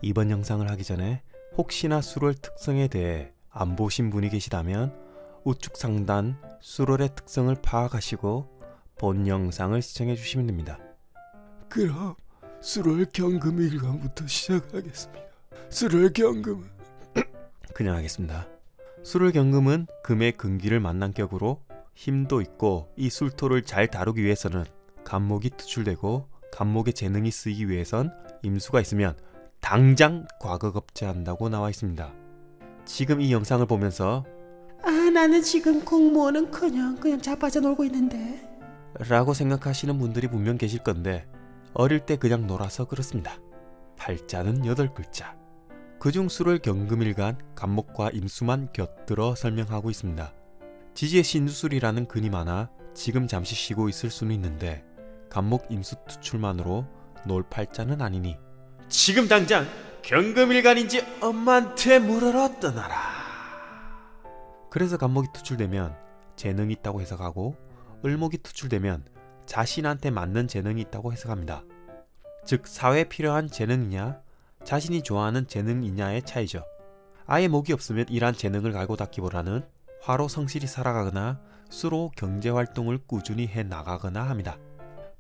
이번 영상을 하기 전에 혹시나 수롤 특성에 대해 안 보신 분이 계시다면 우측 상단 수롤의 특성을 파악하시고 본 영상을 시청해 주시면 됩니다. 그럼 수롤 경금 1강부터 시작하겠습니다. 수롤 경금은 그냥 하겠습니다. 수롤 경금은 금의 근기를 만난 격으로 힘도 있고 이 술토를 잘 다루기 위해서는 간목이 투출되고 간목의 재능이 쓰이기 위해선 임수가 있으면 당장 과거급제한다고 나와 있습니다. 지금 이 영상을 보면서 나는 지금 공무원은 그냥 자빠져 놀고 있는데 라고 생각하시는 분들이 분명 계실 건데 어릴 때 그냥 놀아서 그렇습니다. 팔자는 8글자. 그중 수를 경금일간 간목과 임수만 곁들어 설명하고 있습니다. 지지의 신주술이라는 근이 많아 지금 잠시 쉬고 있을 수는 있는데 간목 임수 투출만으로 놀 팔자는 아니니 지금 당장 경금일간인지 엄마한테 물어러 떠나라. 그래서 간목이 투출되면 재능이 있다고 해석하고 을목이 투출되면 자신한테 맞는 재능이 있다고 해석합니다. 즉 사회에 필요한 재능이냐 자신이 좋아하는 재능이냐의 차이죠. 아예 목이 없으면 이러한 재능을 갈고 닦기보다는 화로 성실히 살아가거나 수로 경제활동을 꾸준히 해나가거나 합니다.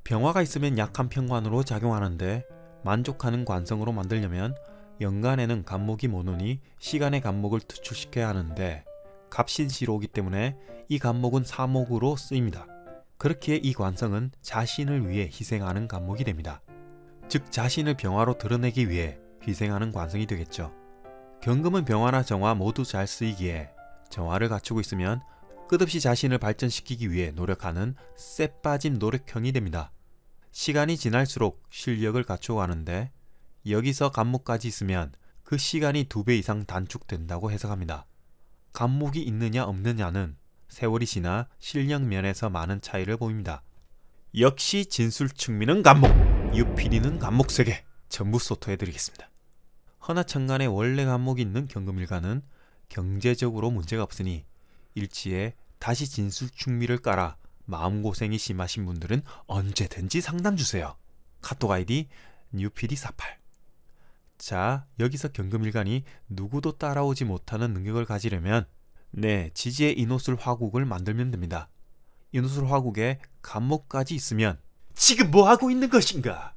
병화가 있으면 약한 평관으로 작용하는데 만족하는 관성으로 만들려면 연간에는 간목이 못 오니 시간의 간목을 투출시켜야 하는데 갑신시로 오기 때문에 이 간목은 사목으로 쓰입니다. 그렇기에 이 관성은 자신을 위해 희생하는 간목이 됩니다. 즉 자신을 병화로 드러내기 위해 희생하는 관성이 되겠죠. 경금은 병화나 정화 모두 잘 쓰이기에 정화를 갖추고 있으면 끝없이 자신을 발전시키기 위해 노력하는 쎄 빠진 노력형이 됩니다. 시간이 지날수록 실력을 갖춰가는데 여기서 간목까지 있으면 그 시간이 2배 이상 단축된다고 해석합니다. 간목이 있느냐 없느냐는 세월이 지나 실력 면에서 많은 차이를 보입니다. 역시 진술충미는 간목, 유필이는 간목 3개 전부 소토해드리겠습니다. 허나천간에 원래 간목이 있는 경금일간은 경제적으로 문제가 없으니 일지에 다시 진술충미를 깔아 마음고생이 심하신 분들은 언제든지 상담주세요. 카톡 아이디 뉴PD48. 자, 여기서 경금일간이 누구도 따라오지 못하는 능력을 가지려면 지지의 인호술 화국을 만들면 됩니다. 인호술 화국에 간목까지 있으면 지금 뭐하고 있는 것인가?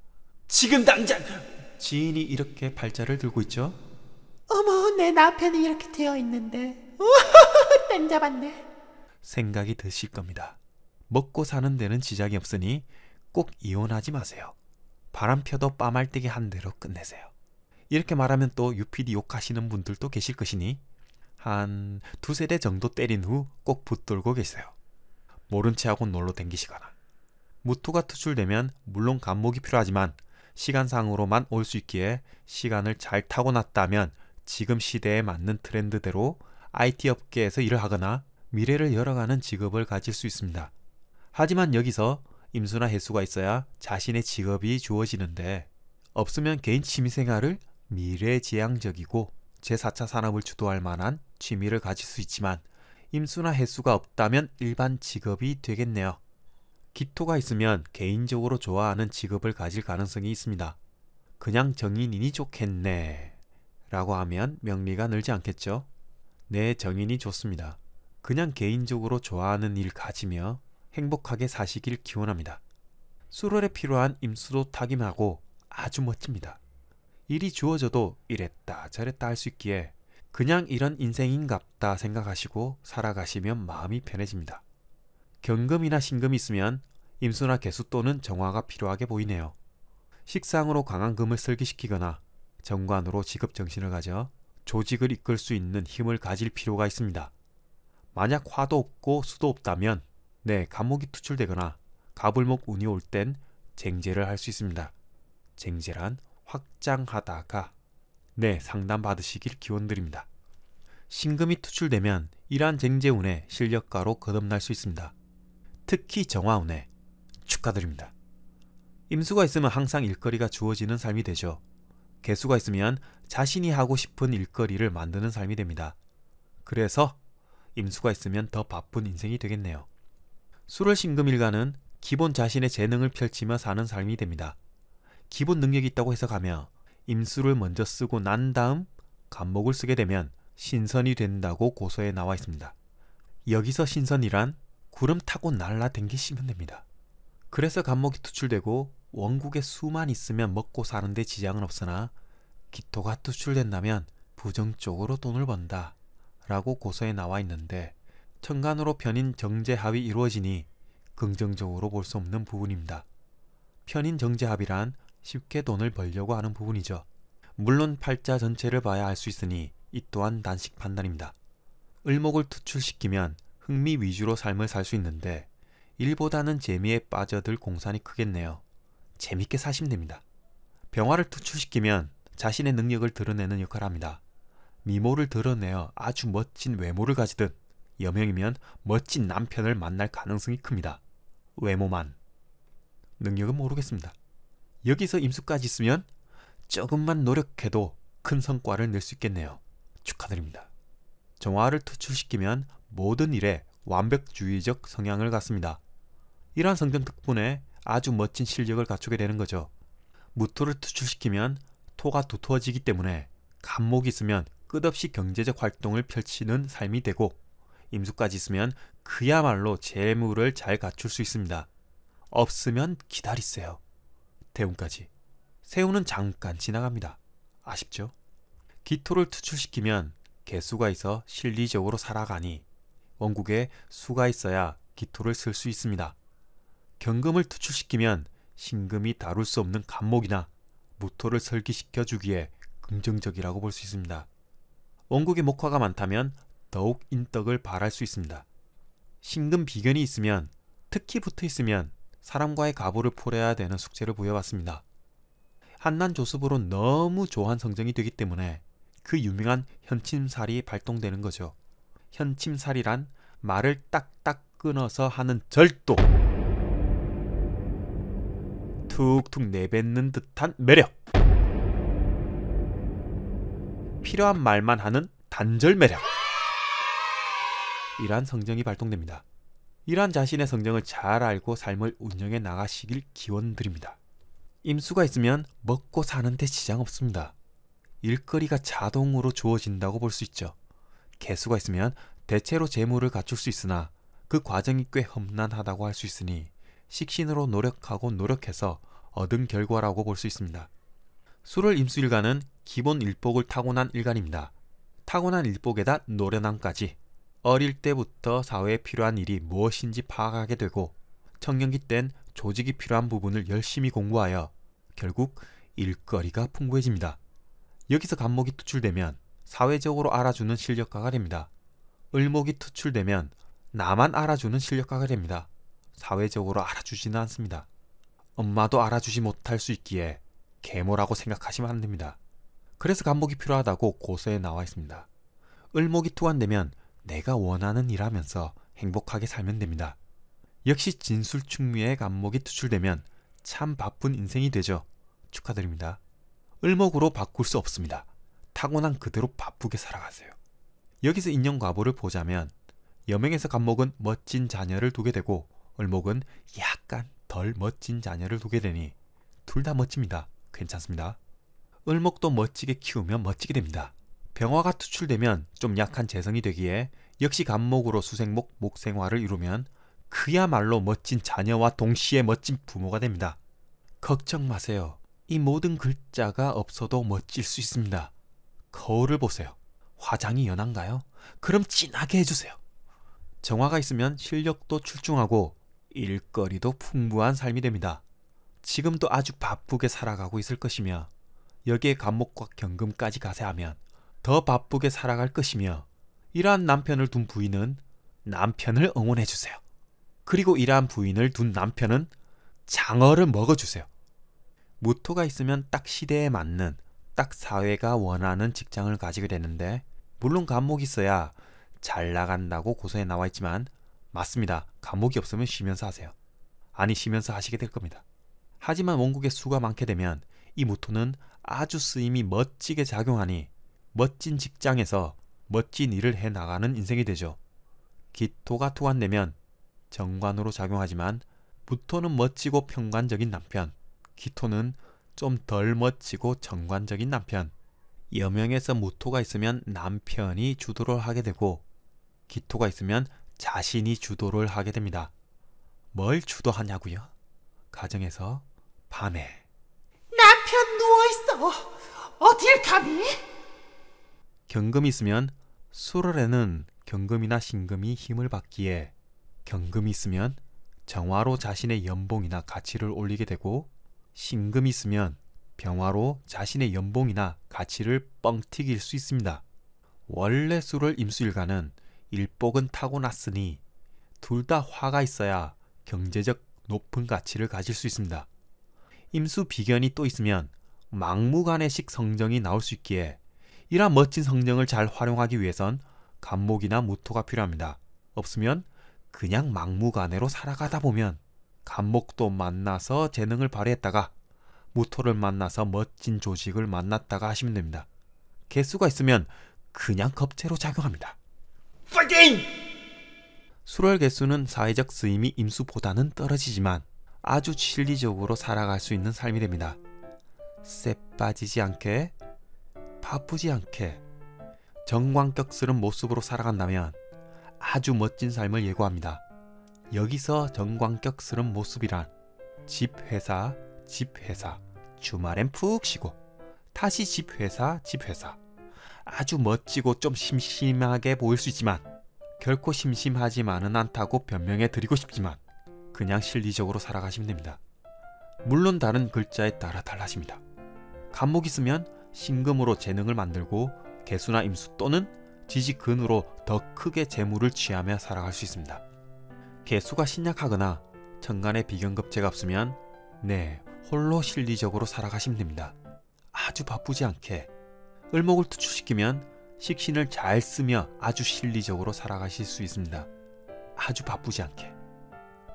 지금 당장! 지인이 이렇게 팔자를 들고 있죠? 어머 내 남편이 이렇게 되어 있는데 땡 잡았네 생각이 드실 겁니다. 먹고 사는 데는 지장이 없으니 꼭 이혼하지 마세요. 바람 펴도 빠말대기 한 대로 끝내세요. 이렇게 말하면 또 UPD 욕하시는 분들도 계실 것이니 한 2세대 정도 때린 후 꼭 붙들고 계세요. 모른 체하고 놀러 댕기시거나. 무토가 투출되면 물론 간목이 필요하지만 시간상으로만 올 수 있기에 시간을 잘 타고났다면 지금 시대에 맞는 트렌드대로 IT 업계에서 일을 하거나 미래를 열어가는 직업을 가질 수 있습니다. 하지만 여기서 임수나 해수가 있어야 자신의 직업이 주어지는데 없으면 개인 취미생활을 미래지향적이고 제4차 산업을 주도할 만한 취미를 가질 수 있지만 임수나 해수가 없다면 일반 직업이 되겠네요. 기토가 있으면 개인적으로 좋아하는 직업을 가질 가능성이 있습니다. 그냥 정인이니 좋겠네 라고 하면 명리가 늘지 않겠죠? 네, 정인이 좋습니다. 그냥 개인적으로 좋아하는 일 가지며 행복하게 사시길 기원합니다. 수월에 필요한 임수도 타김하고 아주 멋집니다. 일이 주어져도 이랬다 저랬다 할 수 있기에 그냥 이런 인생인갑다 생각하시고 살아가시면 마음이 편해집니다. 경금이나 신금이 있으면 임수나 개수 또는 정화가 필요하게 보이네요. 식상으로 강한 금을 설기시키거나 정관으로 직업정신을 가져 조직을 이끌 수 있는 힘을 가질 필요가 있습니다. 만약 화도 없고 수도 없다면 간목이 투출되거나 가불목 운이 올 땐 쟁제를 할 수 있습니다. 쟁제란 확장하다가 상담 받으시길 기원드립니다. 신금이 투출되면 이러한 쟁제운에 실력가로 거듭날 수 있습니다. 특히 정화운에 축하드립니다. 임수가 있으면 항상 일거리가 주어지는 삶이 되죠. 개수가 있으면 자신이 하고 싶은 일거리를 만드는 삶이 됩니다. 그래서 임수가 있으면 더 바쁜 인생이 되겠네요. 수월 신금일간은 기본 자신의 재능을 펼치며 사는 삶이 됩니다. 기본 능력이 있다고 해석하며 임수를 먼저 쓰고 난 다음 간목을 쓰게 되면 신선이 된다고 고서에 나와 있습니다. 여기서 신선이란 구름 타고 날라댕기시면 됩니다. 그래서 간목이 투출되고 원국에 수만 있으면 먹고 사는데 지장은 없으나 기토가 투출된다면 부정적으로 돈을 번다 라고 고서에 나와 있는데 천간으로 편인 정제합이 이루어지니 긍정적으로 볼 수 없는 부분입니다. 편인 정제합이란 쉽게 돈을 벌려고 하는 부분이죠. 물론 팔자 전체를 봐야 알 수 있으니 이 또한 단식 판단입니다. 을목을 투출시키면 흥미 위주로 삶을 살 수 있는데 일보다는 재미에 빠져들 공산이 크겠네요. 재밌게 사시면 됩니다. 병화를 투출시키면 자신의 능력을 드러내는 역할을 합니다. 미모를 드러내어 아주 멋진 외모를 가지듯 여명이면 멋진 남편을 만날 가능성이 큽니다. 외모만. 능력은 모르겠습니다. 여기서 임수까지 있으면 조금만 노력해도 큰 성과를 낼 수 있겠네요. 축하드립니다. 정화를 투출시키면 모든 일에 완벽주의적 성향을 갖습니다. 이러한 성격 덕분에 아주 멋진 실력을 갖추게 되는 거죠. 무토를 투출시키면 토가 두터워지기 때문에 간목이 있으면 끝없이 경제적 활동을 펼치는 삶이 되고 임수까지 있으면 그야말로 재물을 잘 갖출 수 있습니다. 없으면 기다리세요. 대운까지. 세운은 잠깐 지나갑니다. 아쉽죠? 기토를 투출시키면 개수가 있어 실리적으로 살아가니 원국에 수가 있어야 기토를 쓸 수 있습니다. 경금을 투출시키면 신금이 다룰 수 없는 간목이나 무토를 설기시켜 주기에 긍정적이라고 볼 수 있습니다. 원국에 목화가 많다면 더욱 인덕을 발할 수 있습니다. 신금 비견이 있으면, 특히 붙어 있으면 사람과의 가부를 풀어야 되는 숙제를 부여받습니다. 한난 조습으로 너무 조한 성정이 되기 때문에 그 유명한 현침살이 발동되는 거죠. 현침살이란 말을 딱딱 끊어서 하는 절도, 툭툭 내뱉는 듯한 매력, 필요한 말만 하는 단절 매력, 이러한 성정이 발동됩니다. 이러한 자신의 성정을 잘 알고 삶을 운영해 나가시길 기원드립니다. 임수가 있으면 먹고 사는데 지장 없습니다. 일거리가 자동으로 주어진다고 볼 수 있죠. 개수가 있으면 대체로 재물을 갖출 수 있으나 그 과정이 꽤 험난하다고 할 수 있으니 식신으로 노력하고 노력해서 얻은 결과라고 볼 수 있습니다. 술월 임수일간은 기본 일복을 타고난 일간입니다. 타고난 일복에다 노련함까지 어릴 때부터 사회에 필요한 일이 무엇인지 파악하게 되고 청년기 땐 조직이 필요한 부분을 열심히 공부하여 결국 일거리가 풍부해집니다. 여기서 간목이 투출되면 사회적으로 알아주는 실력가가 됩니다. 을목이 투출되면 나만 알아주는 실력가가 됩니다. 사회적으로 알아주지는 않습니다. 엄마도 알아주지 못할 수 있기에 계모라고 생각하시면 안 됩니다. 그래서 간목이 필요하다고 고서에 나와 있습니다. 을목이 투한되면 내가 원하는 일 하면서 행복하게 살면 됩니다. 역시 진술충미의 간목이 투출되면 참 바쁜 인생이 되죠. 축하드립니다. 을목으로 바꿀 수 없습니다. 타고난 그대로 바쁘게 살아가세요. 여기서 인연과보를 보자면 여명에서 간목은 멋진 자녀를 두게 되고 을목은 약간 덜 멋진 자녀를 두게 되니 둘 다 멋집니다. 괜찮습니다. 을목도 멋지게 키우면 멋지게 됩니다. 병화가 투출되면 좀 약한 재성이 되기에 역시 간목으로 수생목, 목생화를 이루면 그야말로 멋진 자녀와 동시에 멋진 부모가 됩니다. 걱정 마세요. 이 모든 글자가 없어도 멋질 수 있습니다. 거울을 보세요. 화장이 연한가요? 그럼 진하게 해주세요. 정화가 있으면 실력도 출중하고 일거리도 풍부한 삶이 됩니다. 지금도 아주 바쁘게 살아가고 있을 것이며 여기에 간목과 경금까지 가세하면 더 바쁘게 살아갈 것이며 이러한 남편을 둔 부인은 남편을 응원해주세요. 그리고 이러한 부인을 둔 남편은 장어를 먹어주세요. 무토가 있으면 딱 시대에 맞는, 딱 사회가 원하는 직장을 가지게 되는데 물론 간목이 있어야 잘 나간다고 고서에 나와 있지만 맞습니다. 간목이 없으면 쉬면서 하세요. 아니 쉬면서 하시게 될 겁니다. 하지만 원국에 수가 많게 되면 이 무토는 아주 쓰임이 멋지게 작용하니 멋진 직장에서 멋진 일을 해나가는 인생이 되죠. 기토가 투한되면 정관으로 작용하지만 무토는 멋지고 평관적인 남편, 기토는 좀 덜 멋지고 정관적인 남편. 여명에서 무토가 있으면 남편이 주도를 하게 되고 기토가 있으면 자신이 주도를 하게 됩니다. 뭘 주도하냐고요? 가정에서 밤에 남편 누워있어. 어딜 감히? 경금이 있으면 수월에는 경금이나 신금이 힘을 받기에 경금이 있으면 정화로 자신의 연봉이나 가치를 올리게 되고 신금이 있으면 병화로 자신의 연봉이나 가치를 뻥튀길 수 있습니다. 원래 수월 임수일간은 일복은 타고났으니 둘 다 화가 있어야 경제적 높은 가치를 가질 수 있습니다. 임수 비견이 또 있으면 막무가내식 성정이 나올 수 있기에 이러한 멋진 성정을 잘 활용하기 위해선 간목이나 무토가 필요합니다. 없으면 그냥 막무가내로 살아가다 보면 간목도 만나서 재능을 발휘했다가 무토를 만나서 멋진 조직을 만났다가 하시면 됩니다. 개수가 있으면 그냥 겁재로 작용합니다. 파이팅! 수월 개수는 사회적 쓰임이 임수보다는 떨어지지만 아주 실리적으로 살아갈 수 있는 삶이 됩니다. 쎄 빠지지 않게, 바쁘지 않게, 정광격스런 모습으로 살아간다면 아주 멋진 삶을 예고합니다. 여기서 정광격스런 모습이란 집 회사, 주말엔 푹 쉬고 다시 집 회사, 아주 멋지고 좀 심심하게 보일 수 있지만 결코 심심하지만은 않다고 변명해 드리고 싶지만 그냥 실리적으로 살아가시면 됩니다. 물론 다른 글자에 따라 달라집니다. 간목이 있으면 신금으로 재능을 만들고 개수나 임수 또는 지지근으로 더 크게 재물을 취하며 살아갈 수 있습니다. 개수가 신약하거나 천간에 비견급제가 없으면 홀로 실리적으로 살아가시면 됩니다. 아주 바쁘지 않게 을목을 투출시키면 식신을 잘 쓰며 아주 실리적으로 살아가실 수 있습니다. 아주 바쁘지 않게.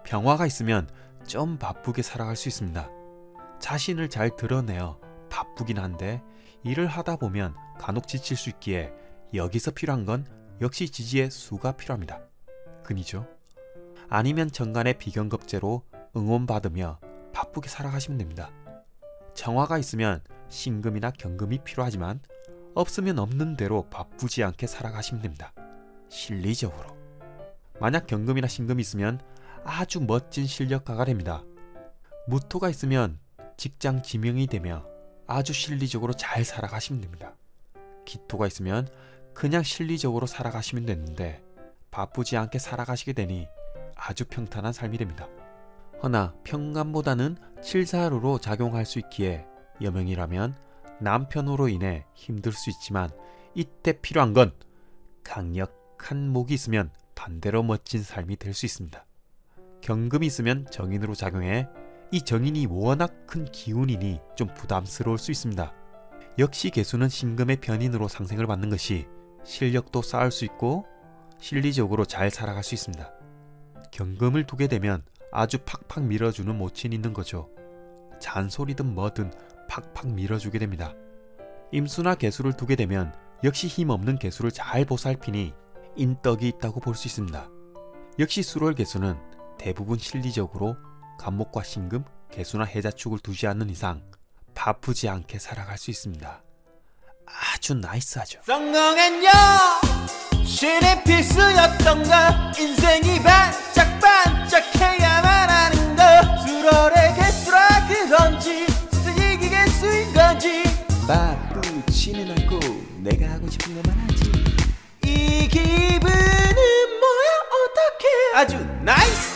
병화가 있으면 좀 바쁘게 살아갈 수 있습니다. 자신을 잘 드러내어 바쁘긴 한데 일을 하다 보면 간혹 지칠 수 있기에 여기서 필요한 건 역시 지지의 수가 필요합니다. 금이죠. 아니면 정간의 비견급제로 응원받으며 바쁘게 살아가시면 됩니다. 정화가 있으면 신금이나 경금이 필요하지만 없으면 없는 대로 바쁘지 않게 살아가시면 됩니다. 실리적으로. 만약 경금이나 신금이 있으면 아주 멋진 실력가가 됩니다. 무토가 있으면 직장 지명이 되며 아주 실리적으로 잘 살아가시면 됩니다. 기토가 있으면 그냥 실리적으로 살아가시면 되는데 바쁘지 않게 살아가시게 되니 아주 평탄한 삶이 됩니다. 허나 평간보다는 7사루로 작용할 수 있기에 여명이라면 남편으로 인해 힘들 수 있지만 이때 필요한 건 강력한 목이 있으면 반대로 멋진 삶이 될 수 있습니다. 경금이 있으면 정인으로 작용해 이 정인이 워낙 큰 기운이니 좀 부담스러울 수 있습니다. 역시 개수는 신금의 편인으로 상생을 받는 것이 실력도 쌓을 수 있고 실리적으로 잘 살아갈 수 있습니다. 경금을 두게 되면 아주 팍팍 밀어주는 모친이 있는 거죠. 잔소리든 뭐든 팍팍 밀어주게 됩니다. 임수나 개수를 두게 되면 역시 힘없는 개수를 잘 보살피니 인덕이 있다고 볼 수 있습니다. 역시 수월 개수는 대부분 실리적으로 간목과 신금, 개수나 해자축을 두지 않는 이상 바쁘지 않게 살아갈 수 있습니다. 아주 나이스하죠. 성공한요 신의 필수였던가 인생이 반짝반짝해야만 하는 거 수월의 개수라 그건지 스승이 개수인 건지 바쁘지는 않고 내가 하고 싶은 것만 하지 이 기분은 뭐야 어떡해 아주 나이스